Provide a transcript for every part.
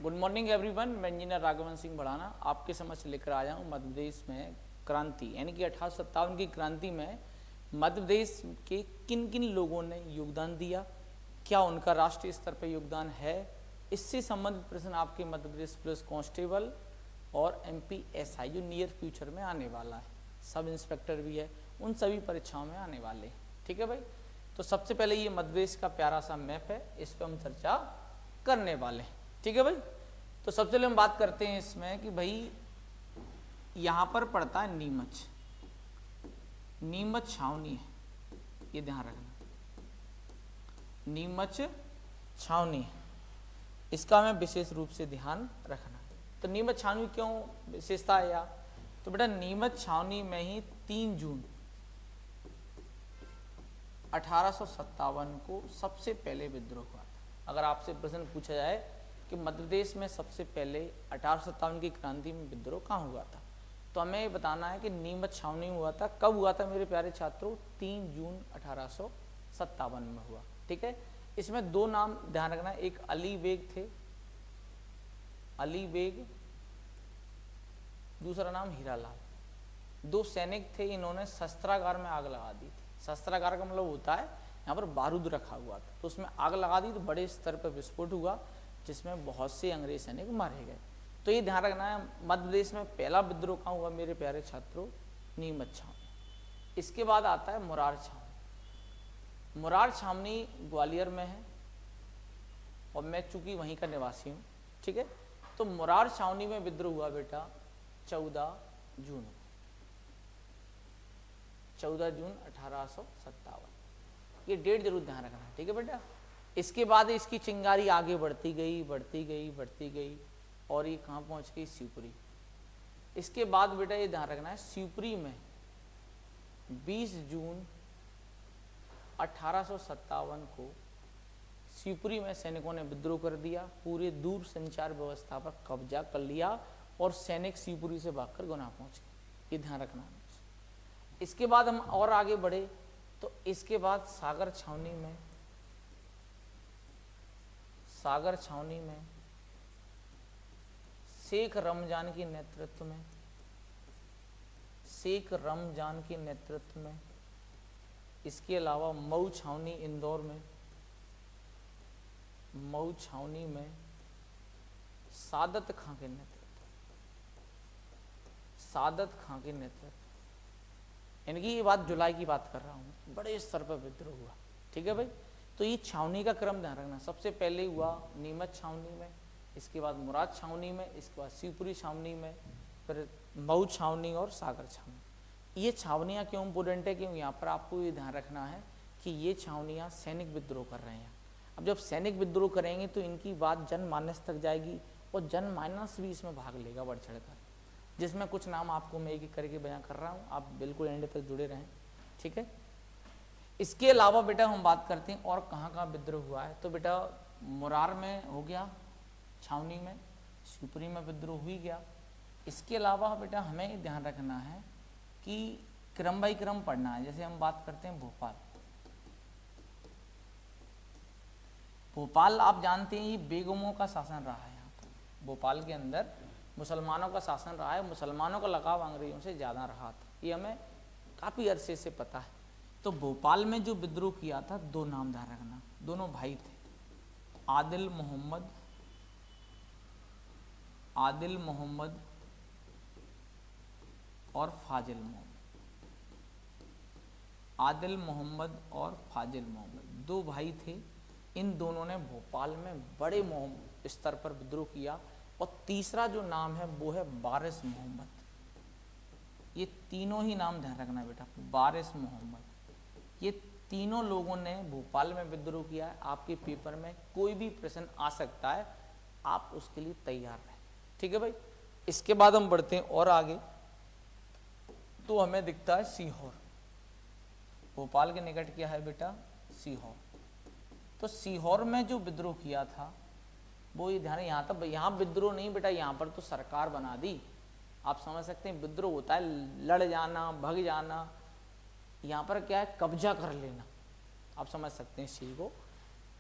Good morning everyone, मैं engineer Raghavan Singh बढ़ाना आपके समक्ष लेकर आया हूँ मध्य प्रदेश में क्रांति यानी कि 1857 की क्रांति में मध्य प्रदेश के किन किन लोगों ने योगदान दिया, क्या उनका राष्ट्रीय स्तर पर योगदान है, इससे संबंधित प्रश्न आपके मध्य प्रदेश पुलिस कांस्टेबल और MPSI जो नियर फ्यूचर में आने वाला है, सब इंस्पेक्टर भी है, उन सभी परीक्षाओं में आने वाले हैं। ठीक है भाई। तो सबसे पहले ये मध्य प्रदेश का प्यारा सा मैप है, इस पर हम चर्चा करने वाले हैं। ठीक है भाई। तो सबसे पहले हम बात करते हैं इसमें कि भाई यहाँ पर पड़ता है नीमच, नीमच छावनी है, ये ध्यान रखना, नीमच छावनी है, इसका हमें विशेष रूप से ध्यान रखना है। तो नीमच छावनी क्यों विशेषता है या तो बेटा नीमच छावनी में ही 3 जून 1857 को सबसे पहले विद्रोह हुआ था। अगर आपसे प्रश्न पूछा जाए कि मध्य प्रदेश में सबसे पहले 1857 की क्रांति में विद्रोह कहाँ हुआ था, तो हमें ये बताना है कि नीमच छावनी में हुआ था। कब हुआ था मेरे प्यारे छात्रों? 3 जून 1857 में हुआ। ठीक है। इसमें 2 नाम ध्यान रखना, एक अली बेग थे, अली बेग, दूसरा नाम हीरालाल। 2 सैनिक थे, इन्होंने शस्त्रागार में आग लगा दी थी। शस्त्रागार का मतलब होता है यहाँ पर बारूद रखा हुआ था, तो उसमें आग लगा दी तो बड़े स्तर पर विस्फोट हुआ जिसमें बहुत से अंग्रेज सैनिक मारे गए। तो ये ध्यान रखना है, मध्य प्रदेश में पहला विद्रोह कहाँ हुआ मेरे प्यारे छात्रों? नीमच छावनी। इसके बाद आता है मुरार छावनी। मुरार छावनी ग्वालियर में है और मैं चूंकि वहीं का निवासी हूँ। ठीक है। तो मुरार छावनी में विद्रोह हुआ बेटा 14 जून, 14 जून 1857। ये डेट जरूर ध्यान रखना। ठीक है बेटा। इसके बाद इसकी चिंगारी आगे बढ़ती गई, बढ़ती गई, बढ़ती गई और ये कहाँ पहुँच गई? शिवपुरी। इसके बाद बेटा ये ध्यान रखना है, शिवपुरी में 20 जून 1857 को शिवपुरी में सैनिकों ने विद्रोह कर दिया, पूरे दूर संचार व्यवस्था पर कब्जा कर लिया और सैनिक शिवपुरी से भागकर गुना पहुंच गए। ये ध्यान रखना है। इसके बाद हम और आगे बढ़े तो इसके बाद सागर छावनी में, सागर छावनी में शेख रमजान के नेतृत्व में, शेख रमजान के नेतृत्व में, इसके अलावा मऊ छावनी इंदौर में, मऊ छावनी में सादत खां के नेतृत्व, सादत खां के नेतृत्व, यानी कि ये बात जुलाई की बात कर रहा हूँ, बड़े स्तर पर विद्रोह हुआ। ठीक है भाई। तो ये छावनी का क्रम ध्यान रखना, सबसे पहले हुआ नीमच छावनी में, इसके बाद मुराद छावनी में, इसके बाद शिवपुरी छावनी में, फिर मऊ छावनी और सागर छावनी। ये छावनियाँ क्यों इम्पोर्टेंट है? क्यों यहाँ पर आपको ये ध्यान रखना है कि ये छावनियाँ सैनिक विद्रोह कर रहे हैं। अब जब सैनिक विद्रोह करेंगे तो इनकी बात जनमानस तक जाएगी और जनमानस भी इसमें भाग लेगा बढ़ चढ़ कर, जिसमें कुछ नाम आपको मैं एक एक करके बयां कर रहा हूँ, आप बिल्कुल एंड तक जुड़े रहें। ठीक है। इसके अलावा बेटा हम बात करते हैं और कहाँ कहाँ विद्रोह हुआ है। तो बेटा मुरार में हो गया, छावनी में, शिवपुरी में विद्रोह हुई गया। इसके अलावा बेटा हमें ध्यान रखना है कि क्रम बाई क्रम पढ़ना है। जैसे हम बात करते हैं भोपाल, भोपाल आप जानते हैं ये बेगमों का शासन रहा है। यहाँ पर भोपाल के अंदर मुसलमानों का शासन रहा है, मुसलमानों का लगाव अंग्रेजों से ज़्यादा रहा था, ये हमें काफ़ी अरसे से पता है। तो भोपाल में जो विद्रोह किया था, 2 नाम ध्यान रखना, दोनों भाई थे, आदिल मोहम्मद, आदिल मोहम्मद और फाजिल मोहम्मद, आदिल मोहम्मद और फाजिल मोहम्मद 2 भाई थे। इन दोनों ने भोपाल में बड़े स्तर पर विद्रोह किया। और तीसरा जो नाम है वो है वारिस मोहम्मद। ये तीनों ही नाम ध्यान रखना बेटा, वारिस मोहम्मद, ये तीनों लोगों ने भोपाल में विद्रोह किया है। आपके पेपर में कोई भी प्रश्न आ सकता है, आप उसके लिए तैयार रहें। ठीक है भाई। इसके बाद हम बढ़ते हैं और आगे, तो हमें दिखता है सीहोर। भोपाल के निकट क्या है बेटा? सीहोर। तो सीहोर में जो विद्रोह किया था वो ये ध्यान, यहाँ तक यहाँ विद्रोह नहीं बेटा, यहाँ पर तो सरकार बना दी। आप समझ सकते हैं विद्रोह होता है लड़ जाना, भग जाना, यहाँ पर क्या है? कब्जा कर लेना। आप समझ सकते हैं इस चीज को।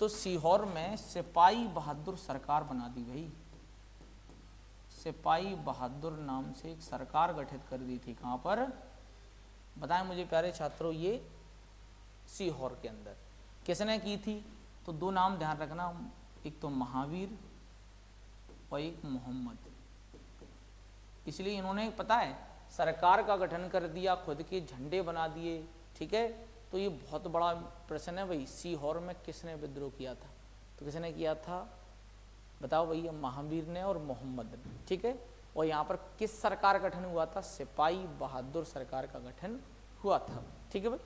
तो सीहोर में सिपाही बहादुर सरकार बना दी भाई, सिपाही बहादुर नाम से एक सरकार गठित कर दी थी। कहाँ पर बताएं मुझे प्यारे छात्रों, ये सीहोर के अंदर। किसने की थी? तो दो नाम ध्यान रखना, एक तो महावीर और एक मोहम्मद। इसलिए इन्होंने पता है सरकार का गठन कर दिया, खुद के झंडे बना दिए, ठीक है। तो ये बहुत बड़ा प्रश्न है भाई, सीहोर में किसने विद्रोह किया था? तो किसने किया था बताओ भैया? महावीर ने और मोहम्मद ने, ठीक है। और यहाँ पर किस सरकार का गठन हुआ था? सिपाही बहादुर सरकार का गठन हुआ था, ठीक है भाई।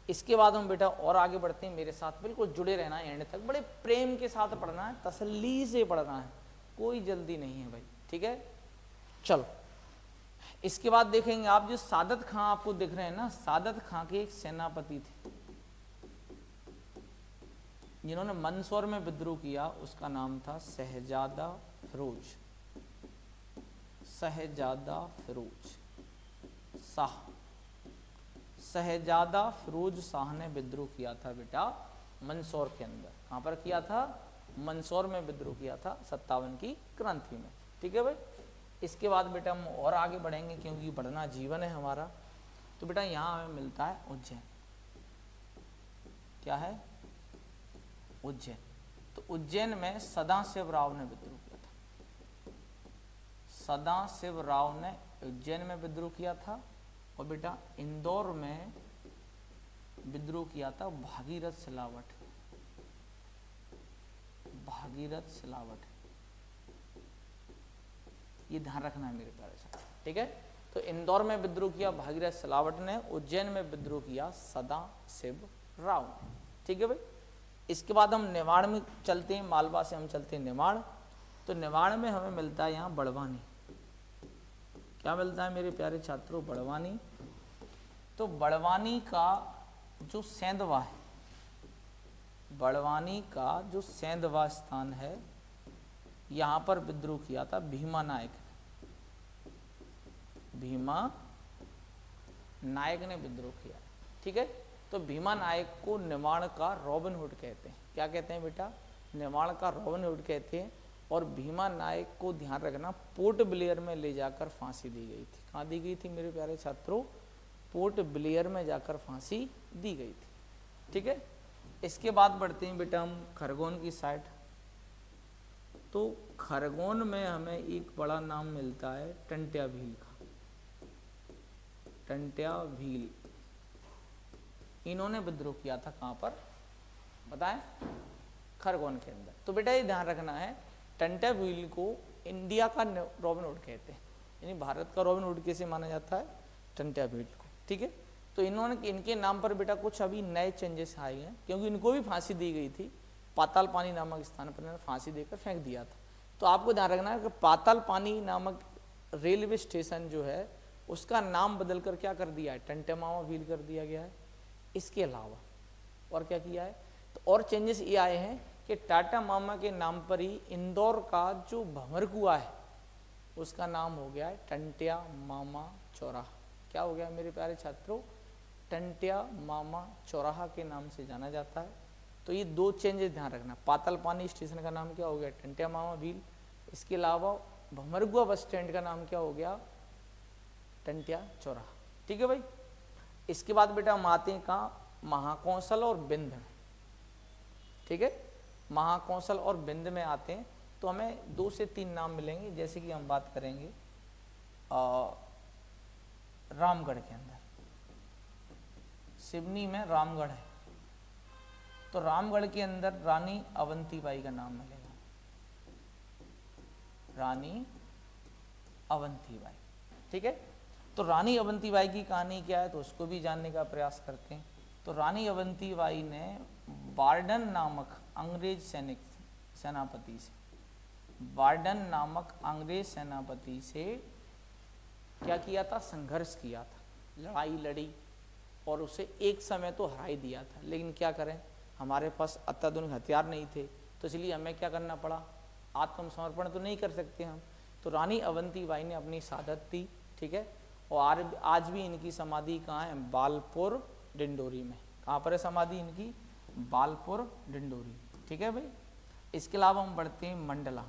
इसके बाद हम बेटा और आगे बढ़ते हैं, मेरे साथ बिल्कुल जुड़े रहना है एंड तक, बड़े प्रेम के साथ पढ़ना है, तसल्ली से पढ़ना है, कोई जल्दी नहीं है भाई, ठीक है। चलो इसके बाद देखेंगे आप, जो सादत खां आपको दिख रहे हैं ना, सादत खां के एक सेनापति थे जिन्होंने मंदसौर में विद्रोह किया, उसका नाम था शहजादा फिरोज, शहजादा फिरोज शाह। शहजादा फिरोज शाह ने विद्रोह किया था बेटा मंदसौर के अंदर। कहाँ पर किया था? मंदसौर में विद्रोह किया था 57 की क्रांति में, ठीक है भाई। इसके बाद बेटा हम और आगे बढ़ेंगे क्योंकि बढ़ना जीवन है हमारा। तो बेटा यहाँ हमें मिलता है उज्जैन। क्या है? उज्जैन। तो उज्जैन में सदाशिव राव ने विद्रोह किया था। सदाशिव राव ने उज्जैन में विद्रोह किया था। और बेटा इंदौर में विद्रोह किया था भागीरथ सिलावट। भागीरथ सिलावट, ये ध्यान रखना है मेरे प्यारे साथ, ठीक है। तो इंदौर में विद्रोह किया भागीरथ सिलावट ने, उज्जैन में विद्रोह किया सदाशिव राव ने, ठीक है भाई। इसके बाद हम निमाड़ में चलते हैं, मालवा से हम चलते हैं निमाड़। तो निमाड़ में हमें मिलता है यहाँ बड़वानी। क्या मिलता है मेरे प्यारे छात्रों? बड़वानी। तो बड़वानी का जो सेंधवा है, बड़वानी का जो सेंधवा स्थान है, यहाँ पर विद्रोह किया था भीमा नायक ने। भीमा नायक ने विद्रोह किया, ठीक है। तो भीमा नायक को निमाड़ का रॉबिन हुड कहते हैं। क्या कहते हैं बेटा? निमाड़ का रॉबिन हुड कहते हैं। और भीमा नायक को ध्यान रखना, पोर्ट ब्लेयर में ले जाकर फांसी दी गई थी। कहाँ दी गई थी मेरे प्यारे छात्रों? पोर्ट ब्लेयर में जाकर फांसी दी गई थी, ठीक है। इसके बाद बढ़ते हैं बेटा हम खरगोन की साइड। तो खरगोन में हमें एक बड़ा नाम मिलता है टंट्या भील का। टंट्या भील, इन्होंने विद्रोह किया था कहाँ पर बताएं? खरगोन के अंदर। तो बेटा ये ध्यान रखना है, टंट्या भील को इंडिया का रॉबिन हुड कहते हैं, यानी भारत का रॉबिन हुड कैसे माना जाता है? टंट्या भील को, ठीक है। तो इन्होंने, इनके नाम पर बेटा कुछ अभी नए चेंजेस आए हैं, क्योंकि इनको भी फांसी दी गई थी। पाताल पानी नामक स्थान पर इन्होंने फांसी देकर फेंक दिया था। तो आपको ध्यान रखना है कि पाताल पानी नामक रेलवे स्टेशन जो है उसका नाम बदलकर क्या कर दिया है? टंट्या मामा भील कर दिया गया है। इसके अलावा और क्या किया है? तो और चेंजेस ये आए हैं कि टाटा मामा के नाम पर ही इंदौर का जो भंवर कुआं है उसका नाम हो गया है टंट्या मामा चौराहा। क्या हो गया मेरे प्यारे छात्रों? टंट्या मामा चौराहा के नाम से जाना जाता है। तो ये दो चेंजेस ध्यान रखना। पाताल पानी स्टेशन का नाम क्या हो गया? टंट्या मामा भील। इसके अलावा भंवरकुआं बस स्टैंड का नाम क्या हो गया? टंट्या चौराहा, ठीक है भाई। इसके बाद बेटा हम आते हैं कहाँ? महाकौशल और बिंद में, ठीक है। महाकौशल और बिंद में आते हैं तो हमें 2 से 3 नाम मिलेंगे। जैसे कि हम बात करेंगे रामगढ़ के अंदर, सिवनी में रामगढ़ है, तो रामगढ़ के अंदर रानी अवंतीबाई का नाम मिलेगा। रानी अवंतीबाई, ठीक है। तो रानी अवंतीबाई की कहानी क्या है तो उसको भी जानने का प्रयास करते हैं। तो रानी अवंतीबाई ने बार्डन नामक अंग्रेज सेनापति से, बार्डन नामक अंग्रेज सेनापति से क्या किया था? संघर्ष किया था, लड़ाई लड़ी और उसे एक समय तो हरा ही दिया था। लेकिन क्या करें, हमारे पास अत्याधुनिक हथियार नहीं थे, तो इसलिए हमें क्या करना पड़ा? आत्मसमर्पण तो नहीं कर सकते हम। तो रानी अवंतीबाई ने अपनी शहादत दी, ठीक है। और आज भी इनकी समाधि कहाँ है? बालपुर डिंडोरी में। कहाँ पर है समाधि इनकी? बालपुर डिंडोरी, ठीक है भाई। इसके अलावा हम बढ़ते हैं मंडला।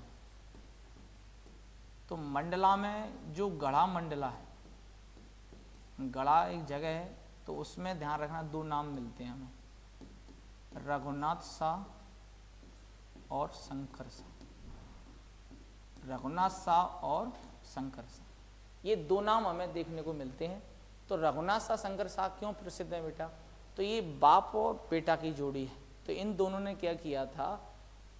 तो मंडला में जो गढ़ा मंडला है, गढ़ा एक जगह है, तो उसमें ध्यान रखना दो नाम मिलते हैं हमें, रघुनाथ शाह और शंकर शाह। रघुनाथ शाह और शंकर शाह, ये दो नाम हमें देखने को मिलते हैं। तो रघुनाथ शाह शंकर शाह क्यों प्रसिद्ध है बेटा? तो ये बाप और बेटा की जोड़ी है। तो इन दोनों ने क्या किया था,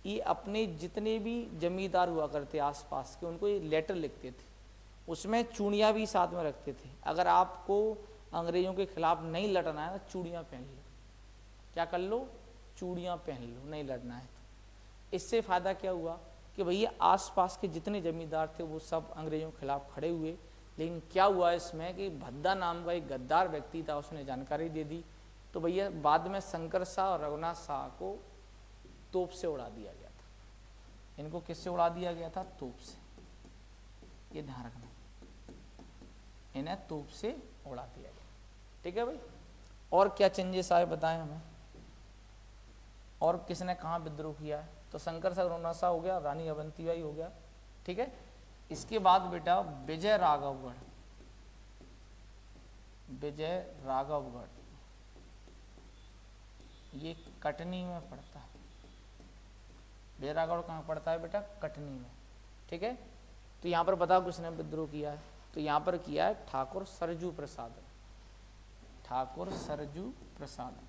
ये अपने जितने भी जमींदार हुआ करते आसपास के, उनको ये लेटर लिखते थे, उसमें चूड़ियाँ भी साथ में रखते थे। अगर आपको अंग्रेजों के खिलाफ नहीं लड़ना है ना, चूड़ियाँ पहन लो। क्या कर लो? चूड़ियाँ पहन लो, नहीं लड़ना है तो। इससे फ़ायदा क्या हुआ कि भैया आसपास के जितने जमींदार थे वो सब अंग्रेजों के खिलाफ खड़े हुए। लेकिन क्या हुआ इसमें कि भद्दा नाम का एक गद्दार व्यक्ति था, उसने जानकारी दे दी। तो भैया बाद में शंकर शाह और रघुनाथ शाह को तोप से उड़ा दिया गया था। इनको किससे उड़ा दिया गया था? तोप से। ये ध्यान रखना, इन्हें तोप से उड़ा दिया गया। ठीक है भाई। और क्या चेंजेस आए बताएं हमें, और किसने कहाँ विद्रोह किया है? तो शंकर शाह रघुनाथ शाह हो गया, रानी अवंतीबाई हो गया। ठीक है। इसके बाद बेटा विजय राघवगढ़, विजय राघवगढ़ ये कटनी में पड़ता है। विजय राघवगढ़ कहाँ पड़ता है बेटा? कटनी में। ठीक है। तो यहाँ पर बताओ किसने विद्रोह किया है? तो यहाँ पर किया है ठाकुर सरजू प्रसाद। ठाकुर सरजू प्रसाद,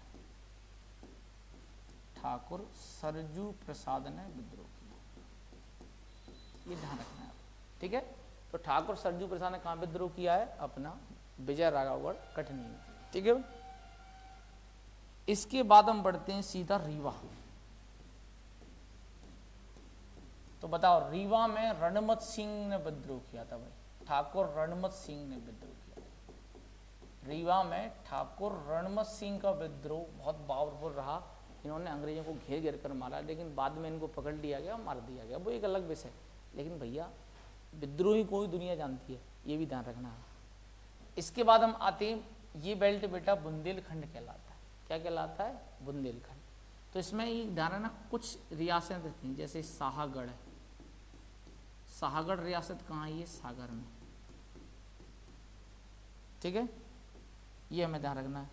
ठाकुर सरजू प्रसाद ने विद्रोह किया। ये ध्यान रखना है। ठीक है। तो ठाकुर सरजू प्रसाद ने कहाँ विद्रोह किया है? अपना विजय राघवगढ़ कटनी में। ठीक है। इसके बाद हम बढ़ते हैं सीधा रीवा। तो बताओ रीवा में रणमत सिंह ने विद्रोह किया था भाई, ठाकुर रणमत सिंह ने विद्रोह किया। रीवा में ठाकुर रणमत सिंह का विद्रोह बहुत पावरफुल रहा। इन्होंने अंग्रेजों को घेर घेर कर मारा, लेकिन बाद में इनको पकड़ लिया गया, मार दिया गया, वो एक अलग विषय। लेकिन भैया विद्रोही को ही दुनिया जानती है, ये भी ध्यान रखना है। इसके बाद हम आते हैं, ये बेल्ट बेटा बुंदेलखंड कहलाता है। क्या कहलाता है? बुंदेलखंड। तो इसमें ये ध्यान रखना, कुछ रियासतें थी, जैसे शाहगढ़ है। शाहगढ़ रियासत कहाँ है? ये सागर में। ठीक है। ये हमें ध्यान रखना है।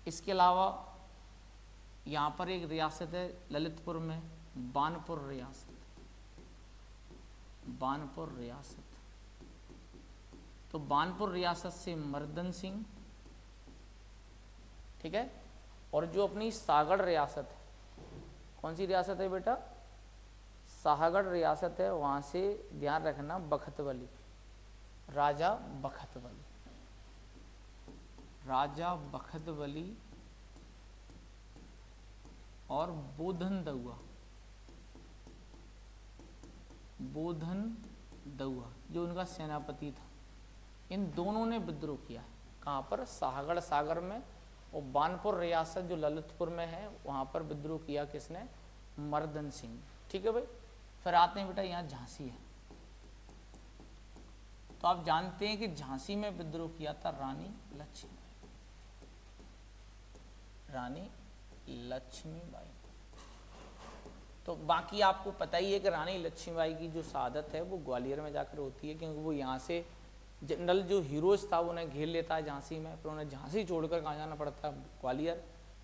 इसके अलावा यहाँ पर एक रियासत है ललितपुर में, बानपुर रियासत। बानपुर रियासत। तो बानपुर रियासत से मर्दन सिंह। ठीक है। और जो अपनी सागड़ रियासत है, कौन सी रियासत है बेटा? शाहगढ़ रियासत है, वहाँ से ध्यान रखना बखतवली, राजा बखतवली। राजा बखतवली और बोधन दउआ, बोधन दउआ जो उनका सेनापति था, इन दोनों ने विद्रोह किया। कहाँ पर? शाहगढ़ सागर में। और बानपुर रियासत जो ललितपुर में है, वहाँ पर विद्रोह किया किसने? मर्दन सिंह। ठीक है भाई। फिर आते हैं बेटा यहाँ झांसी है। तो आप जानते हैं कि झांसी में विद्रोह किया था रानी लक्ष्मीबाई। रानी लक्ष्मीबाई। तो बाकी आपको पता ही है कि रानी लक्ष्मीबाई की जो शहादत है वो ग्वालियर में जाकर होती है, क्योंकि वो यहाँ से जनरल जो हीरोज था उन्हें घेर लेता है झांसी में, फिर उन्हें झांसी छोड़कर कहाँ जाना पड़ता है? ग्वालियर।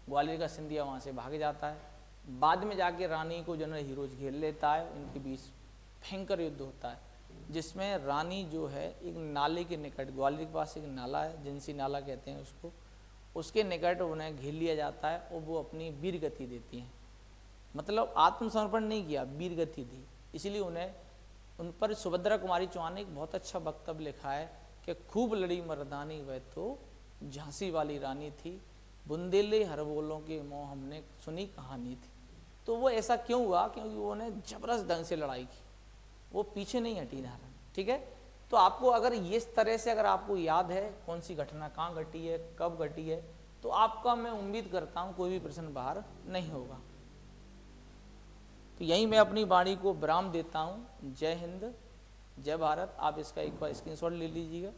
ग्वालियर का सिंधिया वहाँ से भाग जाता है। बाद में जाके रानी को जनरल हीरोज घेर लेता है, इनके बीच भयंकर युद्ध होता है, जिसमें रानी जो है एक नाले के निकट, ग्वालियर के पास एक नाला है, जिनसी नाला कहते हैं उसको, उसके निकट उन्हें घेर लिया जाता है और वो अपनी वीर गति देती हैं। मतलब आत्मसमर्पण नहीं किया, वीर गति दी। इसलिए उन्हें, उन पर सुभद्रा कुमारी चौहान ने एक बहुत अच्छा वक्तव्य लिखा है कि खूब लड़ी मर्दानी वह तो झांसी वाली रानी थी, बुंदेले हरबोलों के मोह हमने सुनी कहानी थी। तो वो ऐसा क्यों हुआ? क्योंकि उन्होंने जबरदस्त ढंग से लड़ाई की, वो पीछे नहीं हटी धारण। ठीक है। तो आपको अगर इस तरह से अगर आपको याद है कौन सी घटना कहाँ घटी है, कब घटी है, तो आपका मैं उम्मीद करता हूँ कोई भी प्रश्न बाहर नहीं होगा। तो यहीं मैं अपनी वाणी को विराम देता हूँ। जय हिंद, जय भारत। आप इसका एक बार स्क्रीनशॉट ले लीजिएगा।